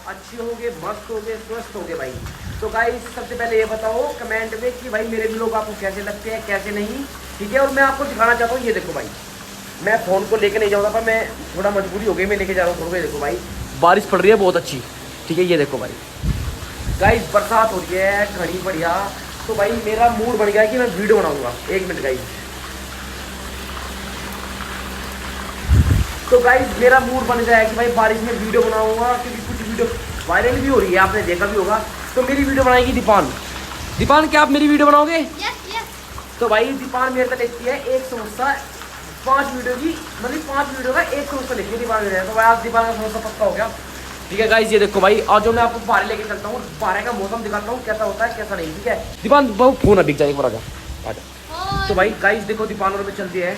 अच्छे होगे, मस्त होगे, स्वस्थ होगे भाई। तो गाइस सबसे पहले ये बताओ कमेंट में कि भाई मेरे व्लॉग आपको कैसे लगते हैं, कैसे नहीं, ठीक है। और मैं आपको दिखाना चाहता हूँ, ये देखो भाई, मैं फ़ोन को लेके नहीं जाऊँगा, पर मैं थोड़ा मजबूरी हो गई, मैं लेके जा रहा हूँ फ़ोन को। ये देखो भाई, बारिश पड़ रही है बहुत अच्छी, ठीक है। ये देखो भाई गाइस, बरसात हो रही है घड़ी बढ़िया। तो भाई मेरा मूड बन गया है कि मैं वीडियो बनाऊँगा। 1 मिनट गाइस। तो गाइस मेरा मूड बन गया है कि भाई बारिश में वीडियो बनाऊंगा, क्योंकि कुछ वीडियो वायरल भी हो रही है, आपने देखा भी होगा। तो मेरी वीडियो बनाएगी दीपान। दीपान, क्या आप मेरी वीडियो बनाओगे? Yes yes. तो भाई दीपान मेरे तक लिखती है एक समोसा 5 वीडियो की, मतलब 5 वीडियो का एक समोसा लिखती है दीपान मेरे। तो भाई आज दीपान का समोसा पक्का हो गया, ठीक है गाइस। ये देखो भाई, आज जो मैं आपको बाहर लेके चलता हूँ, बाहर का मौसम दिखाता हूँ कैसा होता है कैसा नहीं, ठीक है। दीपान बहुत फोन बिक जाए, एक बार आ जा। तो भाई गाइस देखो, दीपान और में चलती है।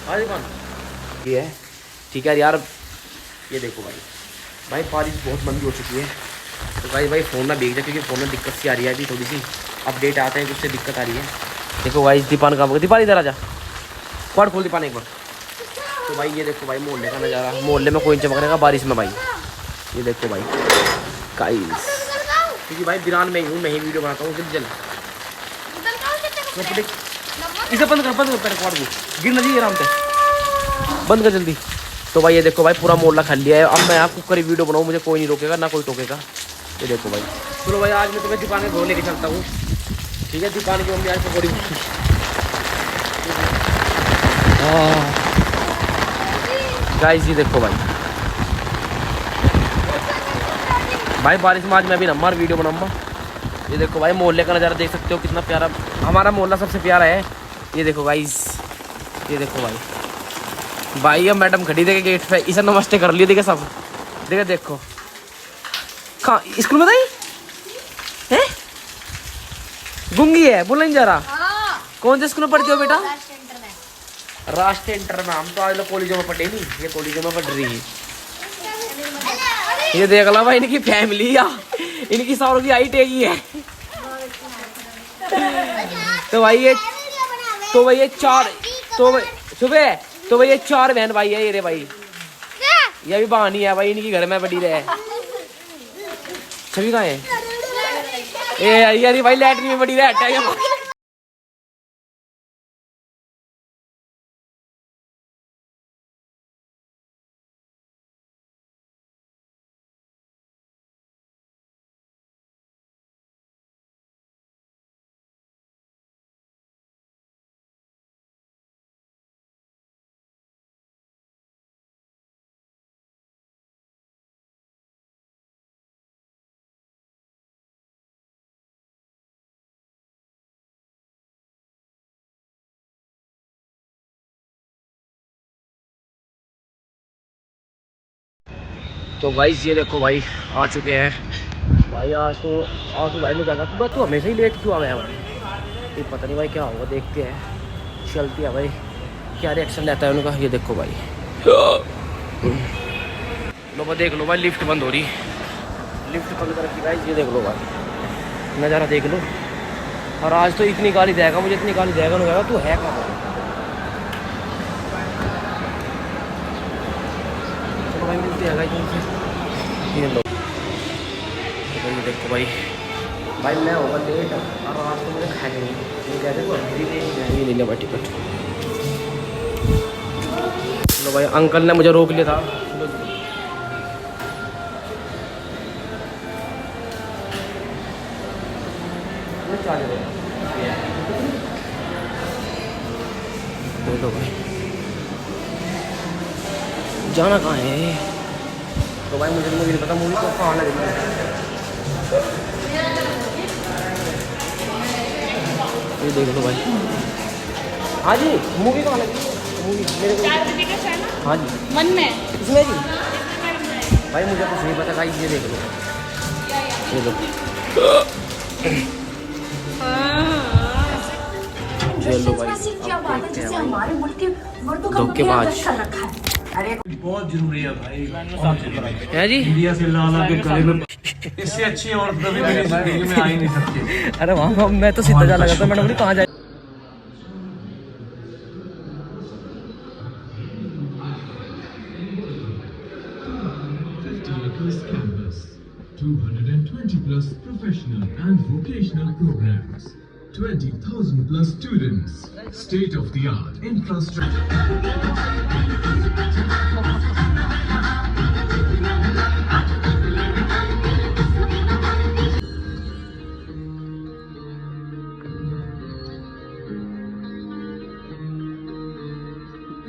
हाँ दीपान, ये है, ठीक है यार। ये देखो भाई, भाई बारिश बहुत मंदी हो चुकी है। तो भाई फ़ोन ना भीग जाए, क्योंकि फ़ोन में दिक्कत सी आ रही है, अभी थोड़ी सी अपडेट आते हैं, उससे दिक्कत आ रही है। देखो भाई दीपान का, दीपान इधर आ जा, पढ़ खोल दीपान एक बार। तो भाई ये देखो भाई, मोहल्ले का नज़ारा, मोहल्ले में कोई चमकने का बारिश में भाई। ये देखो भाई गाइस, क्योंकि भाई बिरान में ही हूँ, मैं ही वीडियो बनाता हूँ। जल्दी इसे बंद कर, गिर ना जी आराम से, बंद कर जल्दी। तो भाई ये देखो भाई, पूरा मोहल्ला खाली है। अब मैं आपको करी वीडियो बनाऊँ, मुझे कोई नहीं रोकेगा, ना कोई टोकेगा। ये देखो भाई, चलो भाई आज मैं तुम्हें दुकान में घोल लेके चलता हूँ, ठीक है। दुकान की मम्मी आज पकौड़ी, गाइस ये देखो भाई, भाई बारिश में आज मैं भी नंबर वीडियो बनाऊंगा। ये देखो भाई, मोहल्ले का नज़ारा देख सकते हो, कितना प्यारा। हमारा मोहल्ला सबसे प्यारा है। ये देखो गाइस, ये देखो भाई अब मैडम खड़ी देखे गेट पे, इसे नमस्ते कर लिए, देखे सब, देखे देखो कहाँ स्कूल में गई है, गुंगी है, बोल नहीं जा रहा। कौन से स्कूल में पढ़ती हो बेटा? राष्ट्रीय इंटर में। हम तो आज लोग कॉलेजों में पढ़े नहीं, ये कॉलेजों में पढ़ रही है। ये देख लो भाई, इनकी फैमिली या इनकी सारों की हाइट एक ही है। तो भाई ये चार, तो सुबह तो भाई ये 4 बहन भाई है ये रे भाई, ये भी बहानी है भाई, इनकी घर में बड़ी रहे। सभी कहाँ है? ए यार भाई लैटरिन में बड़ी रहे। तो गाइस ये देखो भाई, आ चुके हैं भाई। आज तो भाई ने कहा सुबह तो हमेशा ही लेट क्यों आ गया भाई, ये पता नहीं भाई क्या होगा, देखते हैं। चलती है भाई, क्या रिएक्शन लेता है उनका। ये देखो भाई, लो भाई देख लो भाई, लिफ्ट बंद हो रही, लिफ्ट बंद कर रखी गाइस। ये देख लो भाई, नज़ारा देख लो। और आज तो इतनी गाली देगा मुझे, इतनी गाली देगा ना, कहेगा तू है कहाँ। चलो भाई मिलते हैं गाइस। ये लो भाई, ये देखो भाई, भाई मैं होगा लेट और आज तो मुझे खाया नहीं, ये कहते तो नहीं ले लिया टिकट। चलो भाई, अंकल ने मुझे रोक लिया था। बोलो भाई, जाना कहाँ है? तो भाई मुझे नहीं पता मूवी को कहाँ लगेगा। ये देख लो भाई, हाँ जी मूवी कहाँ लगी? मूवी मेरे को, हाँ जी मन में इसमें जी भाई मुझे कुछ नहीं पता भाई। ये देख लो, ये लो, ये लो भाई, अब देखते हैं भाई धोखेबाज। बहुत जरूरी है भाई, है जी इंडिया से लाला के गले में, इससे अच्छी औरत कभी मेरी जिंदगी में आ ही नहीं सकती। अरे वहाँ मैं तो सीधा जा लगा था, मैंने बोली कहाँ जाए। Multi-acres campus, 220 plus professional and vocational programs, 20,000 plus students, state-of-the-art infrastructure.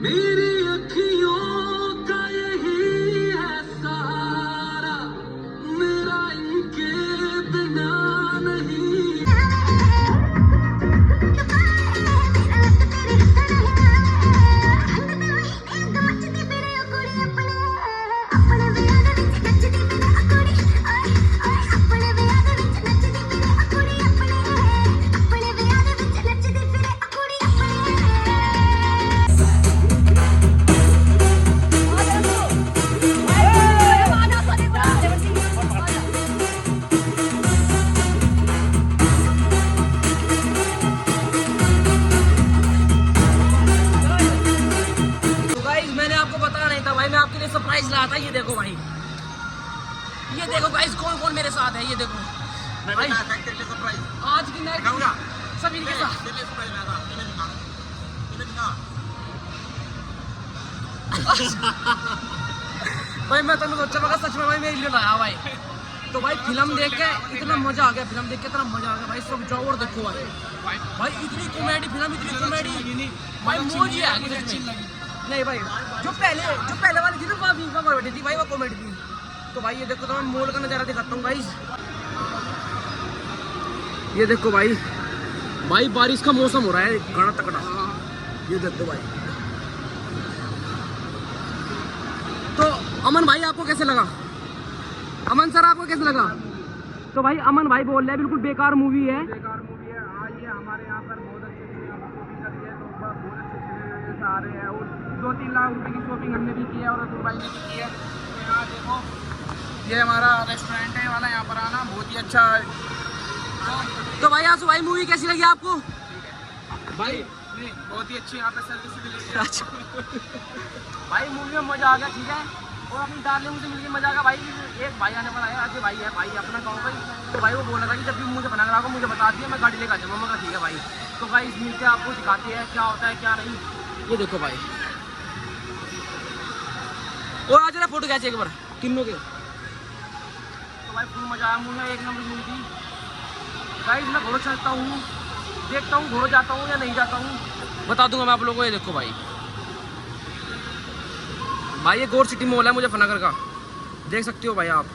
मेरी अखियों का यही है सहारा, मेरा इनके बिना नहीं। मैंने आपको बताया नहीं था भाई, मैं आपके लिए सरप्राइज लाया था। ये देखो भाई, ये देखो गाइस कौन कौन मेरे साथ है। ये देखो भाई, आज की नाइट सभी के साथ। भाई मैं तो सोचा मैं सच में भाई मेरे लिए लाया भाई। तो भाई फिल्म देख के इतना मजा आ गया, फिल्म देख के इतना मजा आ गया भाई। सब जाओ और देखो भाई, भाई इतनी कॉमेडी फिल्म, इतनी कॉमेडी भाई, मौज ही आ गई अच्छी लगी। नहीं भाई, जो पहले वाली थी ना वो कॉमेडी थी भाई, वो कॉमेडी थी। तो भाई ये देखो, तो मैं मॉल का नज़ारा दिखाता हूँ गाइस। ये देखो भाई, भाई बारिश का मौसम हो रहा है घना तकड़ा। ये देखो भाई। तो अमन भाई आपको कैसे लगा? अमन सर आपको कैसे लगा? तो भाई अमन भाई बोल रहे हैं बिल्कुल बेकार मूवी है। बेकार मूवी है। आइए हमारे यहाँ पर बहुत अच्छी शॉपिंग करी है, तो बहुत अच्छे से आ रहे हैं और 2-3 लाख रुपए की शॉपिंग हमने भी की है और अतुल भाई ने भी की है। तो यहाँ देखो, ये हमारा रेस्टोरेंट है वाला, यहाँ पर आना बहुत ही अच्छा है। तो भाई आसू भाई मूवी कैसी लगी आपको? भाई नहीं, बहुत ही अच्छी यहाँ पे सर्विस मिलेगी। अच्छा भाई मूवी में मजा आ गया, ठीक है। और अपनी डार्लिंग से मिलकर मजा आ गया भाई। एक भाई आने वाला है, आज भाई है भाई अपना गाँव भाई। तो भाई वो बोल रहा था कि जब भी मुझे बना रहा मुझे बता दिया, मैं गाड़ी लेकर आ जाऊँगा। मैं कहा ठीक है भाई। तो भाई मिलकर आपको दिखाते हैं क्या होता है क्या नहीं। ये देखो भाई, और आज फोटो खींचे एक बार किन्नों के। तो भाई फुल मजा आया, मूवी एक नंबर मूवी थी गाइस। मैं घोड़ो चलता हूँ, देखता हूँ घोड़ो जाता हूँ या नहीं जाता हूँ, बता दूंगा मैं आप लोगों को। ये देखो भाई, भाई ये गोर सिटी मॉल है मुजफ्फरनगर का, देख सकते हो भाई आप।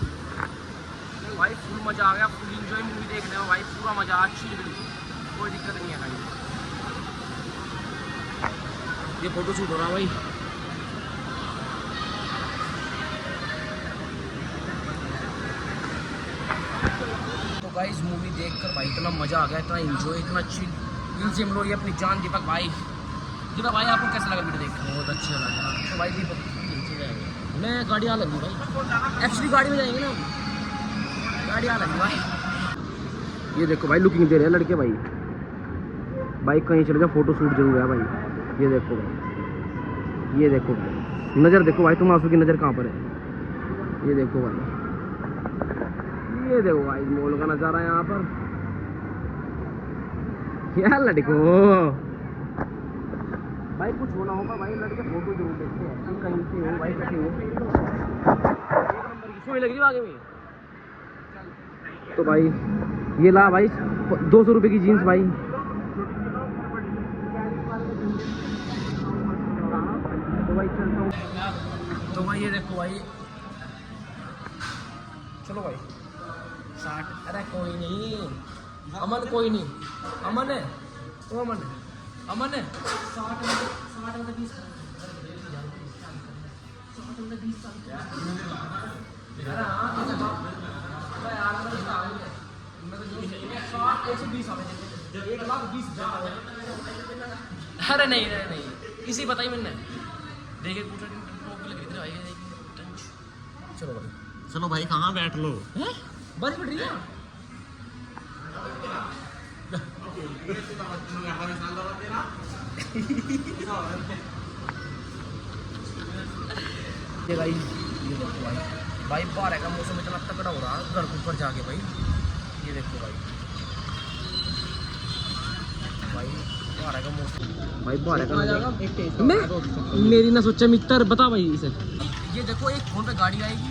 भाई फुल मजा आ गया, फुल एंजॉय मूवी देखने में भाई, पूरा मजा अच्छी लगी, कोई दिक्कत नहीं है भाई। ये फोटो शूट हो रहा भाई। तो गाइस मूवी देखकर भाई इतना मजा आ गया, इतना एंजॉय, इतना अच्छी इनसे हम लोग। ये अपनी जान दीपक भाई, दीपक भाई आपको कैसा लगा वीडियो देख? बहुत अच्छा लगा। तो भाई दीपक मैं गाड़ी आ लगी भाई, एक्चुअली गाड़ी में जाएंगे ना, गाड़ी आ लगी भाई। ये देखो भाई लुकिंग दे रहे हैं लड़के भाई, बाइक कहीं चले जाओ फोटो शूट जरूर है भाई। ये देखो भाई, ये देखो नज़र देखो भाई, तुम आंसू की नज़र कहाँ पर है? ये देखो भाई, ये देखो भाई मॉल का नज़ारा यहाँ पर। क्या लड़को भाई, कुछ होना होगा भाई, लड़के फोटो जरूर देखते हैं कि कहीं से हो भाई, कैसे हो। सोई लग रही आगे में। तो भाई ये ला भाई 200 रुपये की जीन्स भाई। तो भाई चलता हूँ। तो भाई ये देखो भाई, चलो भाई 60। अरे कोई नहीं अमन, कोई नहीं अमन है, तो अमन है, अमन है 60 में 20 अरे नहीं नहीं नहीं, किसी बताई मैंने देखे कुछ लग रही थी। चलो भाई, चलो भाई कहाँ बैठ लो। बस बैठ रही है। ये भाई, ये देखो भाई भाई बाहर का मौसम इतना तगड़ा हो रहा है घर के ऊपर जाके भाई। ये देखो भाई बाहर का मौसम भाई बाहर का मैं मेरी ना सोचा मित्र बता भाई इसे। ये देखो एक फोन पे गाड़ी आएगी,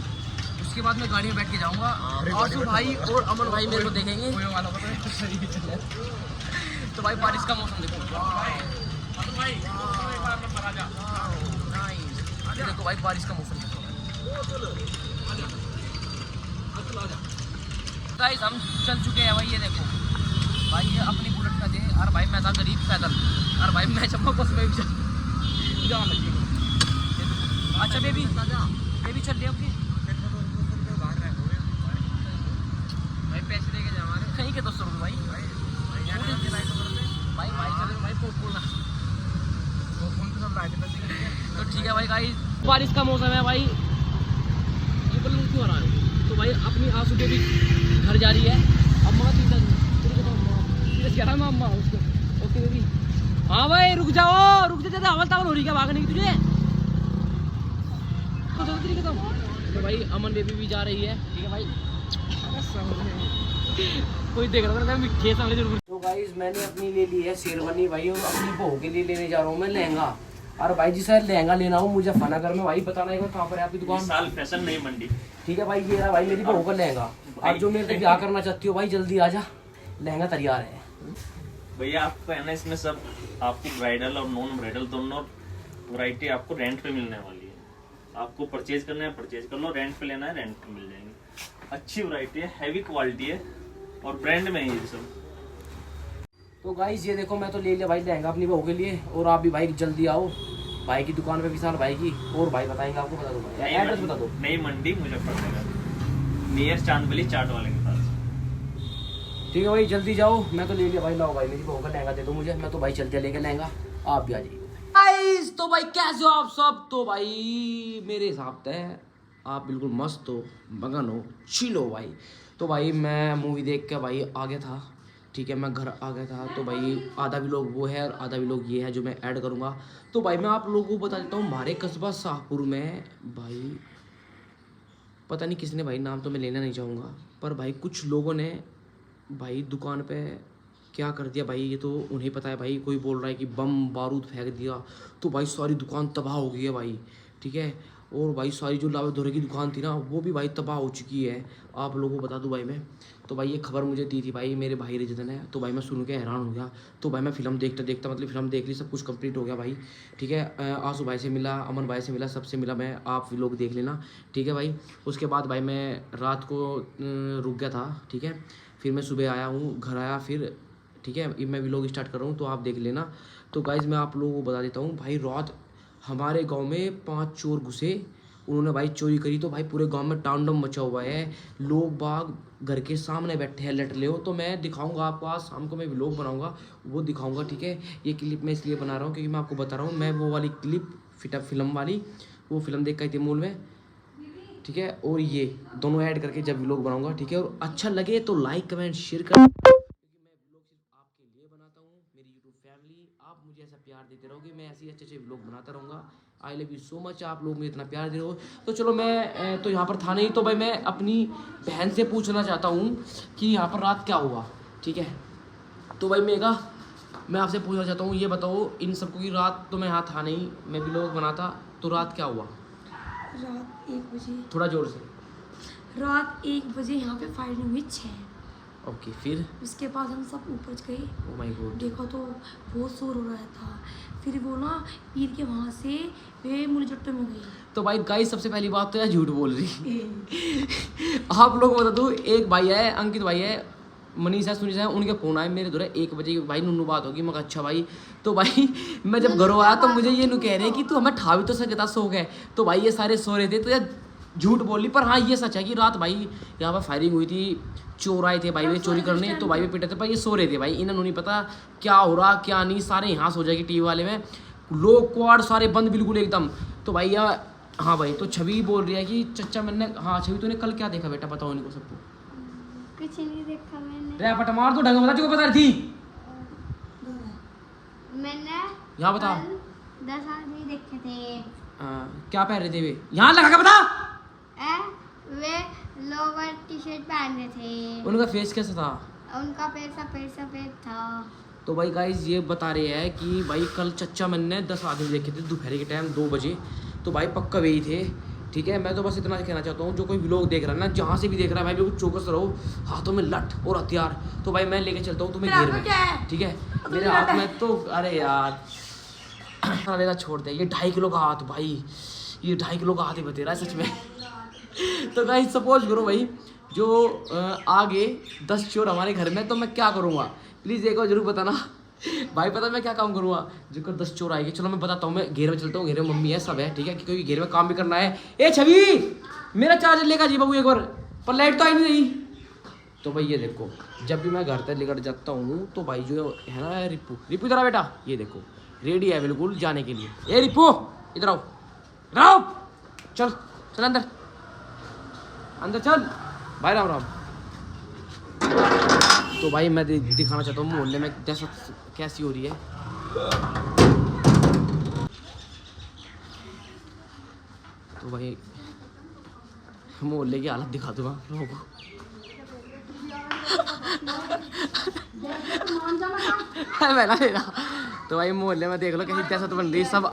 उसके बाद मैं गाड़ी में बैठ के जाऊंगा। आंसू भाई और अमन भाई मेरे को देखेंगे तो भाई बारिश का मौसम देखो। ये देखो भाई बारिश का मौसम देखो। गाइस हम चल चुके हैं भाई। ये देखो भाई ये अपनी बुलेट का दे। और भाई मैं था गरीब पैदल, और भाई मैं चम्मा बस में भी जान लगी। अच्छा बेबी चल रही होगी भाई, पैसे देके जा हमारे कहीं के 200 रुपये भाई। भाई चलो भाई बोलना तो ठीक है भाई। गाइस बारिश का मौसम है भाई, ये बलून क्यों आ रहा है। तो भाई अपनी आंसू बेबी घर जा रही है। अम्मा अम्मा उसको ओके बेबी। हाँ भाई रुक जा हवल तावल हो रही क्या भागने की तुझे। तो भाई अमन बेबी भी जा रही है, ठीक है भाई। कोई देख रहा था मिठे सामने जरूर। तो गाइस मैंने अपनी ले ली है शेरवानी भाई, और अपनी बहू के लिए लेने जा रहा हूँ मैं लहंगा। और भाई जी सर लहंगा लेना हो मुझे फनागर में भाई, बताना एक बार कहाँ पर है आपकी दुकान। साल फैशन नहीं मंडी। ठीक है भाई ये रहा भाई मेरी बहू का लहंगा। और जो मेरे से ब्याह करना चाहती हो भाई जल्दी आ जा, लहंगा तैयार है। भैया आपको है ना इसमें सब आपको ब्राइडल और नॉन ब्राइडल दोनों वैरायटी आपको रेंट पे मिलने वाली है। आपको परचेज करना है परचेज कर लो, रेंट पे लेना है रेंट पे मिल जाएंगे। अच्छी वैरायटी है, हैवी क्वालिटी है और ब्रांड में है ये सब। तो गाइस ये देखो मैं तो ले लिया भाई लहंगा अपनी बहू के लिए, और आप भी भाई जल्दी आओ भाई की दुकान पे, विशाल भाई की। और भाई बताएंगे आपको, बता दो भाई एड्रेस बता दो। नई मंडी मुजफ्फरनगर, नियर चांदबली चाट वाले के पास। ठीक है भाई जल्दी जाओ, मैं तो ले लिया भाई। लाओ भाई मेरी बहू का लहंगा दे दो मुझे, मैं तो भाई चलते लेके लहंगा, आप भी आ जाइए। गाइस तो भाई कैसे हो आप सब। तो भाई मेरे हिसाब से आप बिल्कुल मस्त हो, मगन हो, चिल हो भाई। तो भाई मैं मूवी देख के भाई आ गया था, ठीक है मैं घर आ गया था। तो भाई आधा भी लोग वो है और आधा भी लोग ये है जो मैं ऐड करूँगा। तो भाई मैं आप लोगों को बता देता हूँ, हमारे कस्बा शाहपुर में भाई पता नहीं किसने भाई, नाम तो मैं लेना नहीं चाहूँगा, पर भाई कुछ लोगों ने भाई दुकान पे क्या कर दिया भाई, ये तो उन्हें पता है भाई। कोई बोल रहा है कि बम बारूद फेंक दिया, तो भाई सारी दुकान तबाह हो गई है भाई, ठीक है। और भाई सारी जो लावे धोरे की दुकान थी ना वो भी भाई तबाह हो चुकी है। आप लोगों को बता दूं भाई मैं, तो भाई ये खबर मुझे दी थी भाई मेरे भाई रिजन ने। तो भाई मैं सुन के हैरान हो गया। तो भाई मैं फिल्म देखते देखता मतलब फिल्म देख ली, सब कुछ कंप्लीट हो गया भाई, ठीक है। आंसू भाई से मिला, अमन भाई से मिला, सबसे मिला मैं, आप लोग देख लेना, ठीक है भाई। उसके बाद भाई मैं रात को रुक गया था, ठीक है। फिर मैं सुबह आया हूँ, घर आया फिर, ठीक है। मैं व्लॉग स्टार्ट कर रहा हूँ तो आप देख लेना। तो गाइज़ मैं आप लोगों को बता देता हूँ भाई, रात हमारे गांव में 5 चोर घुसे, उन्होंने भाई चोरी करी। तो भाई पूरे गांव में तांडव मचा हुआ है, लोग बाग घर के सामने बैठे हैं लट ले हो। तो मैं दिखाऊंगा आपको, आज शाम को मैं व्लॉग बनाऊंगा वो दिखाऊंगा, ठीक है। ये क्लिप मैं इसलिए बना रहा हूँ क्योंकि मैं आपको बता रहा हूँ, मैं वो वाली क्लिप फिल्म वाली वो फिल्म देख कर थी मूल में, ठीक है। और ये दोनों ऐड करके जब व्लॉग बनाऊंगा, ठीक है। और अच्छा लगे तो लाइक कमेंट शेयर कर, क्योंकि मैं व्लॉग सिर्फ आपके लिए बनाता हूँ, मेरी यूट्यूब फैमिली। आप मुझे ऐसा प्यार देते रहोगे, मैं ऐसे अच्छे व्लॉग बनाता रहूँगा। I love you so much, आप लोग मुझे इतना प्यार दे रहे हो। तो चलो मैं तो यहाँ पर था नहीं, तो भाई मैं अपनी बहन से पूछना चाहता हूँ कि यहाँ पर रात क्या हुआ, ठीक है। तो भाई मैं आपसे पूछना चाहता हूँ, ये बताओ इन सबको की रात तो मैं यहाँ था नहीं, मैं व्लॉग बनाता, तो रात क्या हुआ। रात 1 बजे, थोड़ा जोर से। रात 1 बजे यहाँ पे फायरिंग हुई 6। ओके फिर उसके बाद हम सब ऊपर गए, ओ माय गॉड, देखो तो बहुत शोर हो रहा था। फिर वो ना पीर के वहाँ से वे मुरजट्टो में गई। तो भाई गाइस सबसे पहली बात तो यार झूठ बोल रही आप लोगों को बता दूँ, एक भाई है अंकित भाई है, मनीष है, सुनीश है, उनके फ़ोन आए मेरे द्वारा 1 बजे भाई नुनू बात होगी। मैं अच्छा भाई, तो भाई मैं जब घरों आया तो मुझे ये नु कह रहे हैं कि तू हमें ठा भी तो सकता, सो गए। तो भाई ये सारे सो रहे थे, तो यार झूठ बोली। पर हाँ ये सच है कि रात भाई यहाँ पर फायरिंग हुई थी, चोर आए थे भाई वे चोरी करने, तो भाई वे पिटे थे। भाई ये सो रहे थे भाई, इन्होंने नहीं पता क्या हो रहा क्या नहीं, सारे यहाँ सो जाएगी टीवी वाले में, लोग क्वाड सारे बंद बिल्कुल एकदम। तो भाई यार हाँ भाई, तो छवि बोल रही है कि चचा मैंने, हाँ छवि तूने कल क्या देखा बेटा, बताओ इनको सबको। कुछ नहीं देखा मैंने। रैपट मार तो ढंग बता, जो बता रही थी मैंने यहाँ बता। 10 आदमी देखे थे। क्या पहन रहे थे वे, यहाँ लगा के बता। वे लोअर टी शर्ट पहने थे। उनका फेस कैसा था? उनका पैर सफेद था। तो भाई गाइज ये बता रहे हैं कि भाई कल चच्चा मन ने 10 आदमी देखे थे दोपहर के टाइम 2 बजे। तो भाई पक्का वही थे, ठीक है। मैं तो बस इतना कहना चाहता हूँ, जो कोई व्लॉग देख रहा है ना, जहाँ से भी देख रहा है भाई, बिल्कुल चौकस रहो, हाथों में लठ और हथियार। तो भाई मैं लेके चलता हूँ तुम्हें घेर में, ठीक है। मेरे हाथ में तो अरे यार लेना छोड़ दे, ये 2.5 किलो का हाथ भाई, ये 2.5 किलो का हाथ ही बता रहा है सच में। तो गाइस सपोज करो भाई जो आगे 10 चोर हमारे घर में, तो मैं क्या करूँगा प्लीज़ एक बार जरूर बताना भाई। पता मैं क्या काम करूँगा, जो 10 चोर आएंगे, चलो मैं बताता हूँ। मैं घेर में चलता हूँ, घेर में मम्मी है, सब है, ठीक है, क्योंकि घेर में काम भी करना है। ए छवि मेरा चार्जर लेकर जी बाबू एक बार, पर लाइट तो आई नहीं। तो भाई ये देखो, जब भी मैं घर तक लेकर जाता हूँ तो भाई जो है ना रिपू, रिपू इधर आ बेटा, ये देखो रेडी है बिल्कुल जाने के लिए। ए रिपू इधर आओ, इधर आओ, चल चल अंदर अंदर चल भाई, राम राम। तो भाई मैं दिखाना चाहता हूँ मोहल्ले में दहशत कैसी हो रही है। तो भाई मोहल्ले की हालत दिखा दूंगा लोगों को। तो भाई मोहल्ले में देख लो कैसी दहशत बन रही है सब।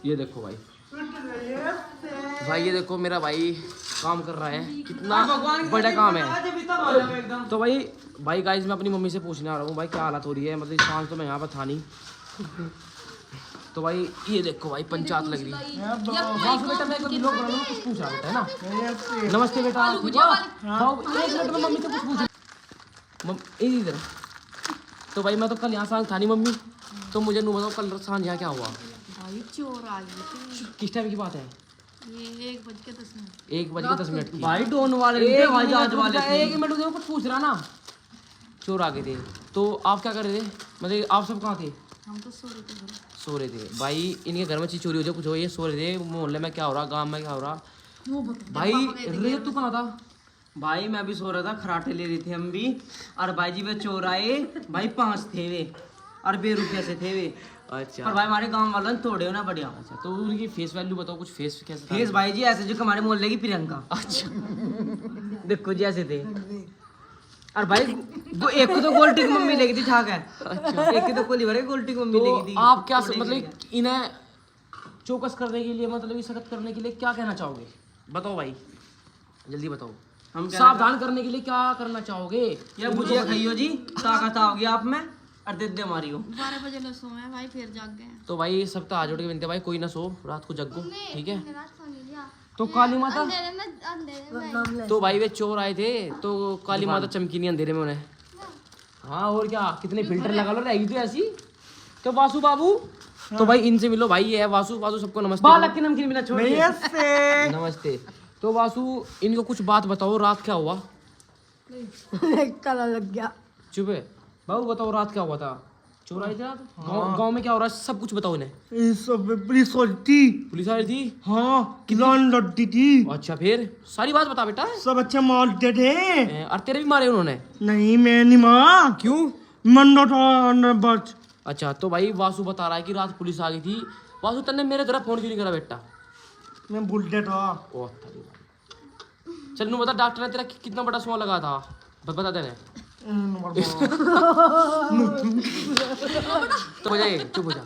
ये देखो भाई, भाई ये देखो मेरा भाई काम कर रहा है, कितना बड़ा काम है। तो भाई गाइस मैं अपनी मम्मी से पूछने आ रहा हूँ भाई क्या हालत हो रही है, मतलब शाम तो मैं यहाँ पर था नहीं। तो भाई ये देखो भाई पंचायत लग रही है। बेटा मैं कुछ पूछ रहा बेटा है ना। नमस्ते बेटा, एक मिनट में मम्मी से कुछ पूछ इधर। तो भाई मैं तो कल यहाँ सांझ था नहीं मम्मी, तो मुझे नहीं बताओ कल सांझ यहाँ क्या हुआ। भाई चोर आ गए थे। किस टाइम की बात है? ये 1:10 1:10 की। भाई डोन वाले थे, आज वाले थे। 1 मिनट मुझे कुछ पूछ रहा ना। चोर आ गए थे, तो आप क्या कर रहे थे, मतलब आप सब कहाँ थे? हम तो सो रहे थे। सो रहे थे भाई, इनके घर में चीज चोरी हो जाए कुछ हो, ये सो रहे थे। मोहल्ले में क्या हो रहा, गांव में क्या हो रहा भाई? रे तू कहाँ था? भाई मैं भी सो रहा था, खराटे ले रहे थे हम भी। और भाई जी वे चोर आए भाई, 5 थे वे और 2 रुपये से थे वे। अच्छा पर भाई हमारे गांव वालों ने तोड़े हो ना बढ़िया। अच्छा, तो उनकी फेस वैल्यू बताओ कुछ, फेस कैसा था? फेस भाई जी ऐसे जो हमारे मोहल्ले की प्रियंका। अच्छा देखो जी ऐसे थे। और भाई एक को तो गोल्टी की मम्मी लेगी थी, ठाक है। अच्छा, एक की तो कोली भरे गोल्टी की मम्मी तो लेगी थी। आप क्या मतलब इन्हें चौकस करने के लिए, मतलब सख्त करने के लिए क्या कहना चाहोगे? बताओ भाई जल्दी बताओ। हम सावधान करने के लिए क्या करना चाहोगे? या भुजिया खाइयो जी, ताकत आओगी आप में और दे दे मारियो। 12 बजे न सोए भाई, फिर जाग गए। तो भाई सब तो हाथ जोड़ के विनती है भाई, कोई ना सो, रात को जगो, ठीक है। मेरा सो नहीं लिया। तो काली माता, अंधेरे में तो भाई वे चोर आए थे, तो काली माता चमकी नहीं अंधेरे में उन्हें। हाँ और क्या, कितने फिल्टर लगा लो, रहेगी तो ऐसी। तो वासु बाबू, तो भाई इनसे मिलो, भाई ये है वासु। वासु सबको नमस्ते। बालक की नमकीन बिना छोड़ नमस्ते। तो वासु इनको कुछ बात बताओ, रात क्या हुआ? ताला लग गया। चुप है बाबू, बताओ रात क्या हुआ था? चोर आए थे रात? गाँव में क्या हो रहा है सब कुछ बताओ इन्हें। सब पुलिस वाली थी। पुलिस आई थी? हाँ, किसान लड़ती थी। अच्छा फिर सारी बात बता बेटा। सब अच्छे मारते थे। और तेरे भी मारे उन्होंने? नहीं मैं नहीं मारा। क्यों? मंडा था बच। अच्छा, तो भाई वासु बता रहा है कि रात पुलिस आ गई थी। वासु तन्ने मेरे तरफ फोन क्यों नहीं करा बेटा? मैं बुलटे था। ओह चल नू बता, डॉक्टर ने तेरा कितना बड़ा सुआ लगा था, बता देने। तो हो जाए, चुप हो जा।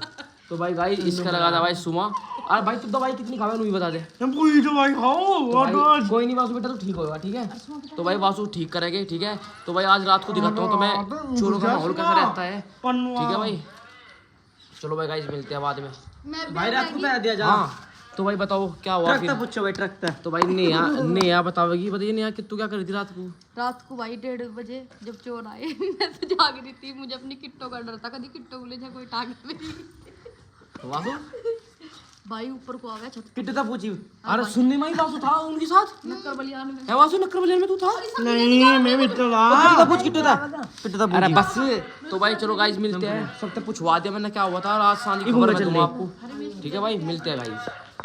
तो भाई गाइस इसका लगा था भाई सुमा। और भाई तू दवाई कितनी खावे भी बता दे। पूरी दवाई खाओ। तो भाई, कोई नहीं वासु बेटा, तू ठीक होगा, ठीक है। तो भाई वासु ठीक करेंगे, ठीक है। तो भाई आज रात को दिखाता हूँ तुम्हें चोरों का माहौल कैसा रहता है, ठीक है भाई। चलो भाई गाइस मिलते हैं बाद में। भाई रात को पैर दिया जा। हाँ तो भाई बताओ क्या हुआ ट्रक फिर? तक पूछो भाई, ट्रक तक। तो भाई नेहा बताओगी, बताइए नेहा कि तू क्या कर रही थी रात को? रात को भाई 1:30 बजे जब चोर आए मैं तो जाग रही थी। मुझे अपनी किट्टो का डर था, कभी किट्टो बोले जा कोई टांग मेरी। वासु भाई ऊपर को आ गया छत किट्टू तक पूछी। अरे सुनने में ही वासु था उनके साथ? नक्कर बलियान में। है वासु नक्कर बलियान में तू था? नहीं मैं भी चला। किट्टू तक पूछ, किट्टू तक अरे बस। तो भाई चलो गाइस मिलते हैं, सब तक पूछवा दिया मैंने क्या हुआ था, आज सांझ की खबर मैं दूंगा आपको, ठीक है भाई। मिलते हैं गाइस।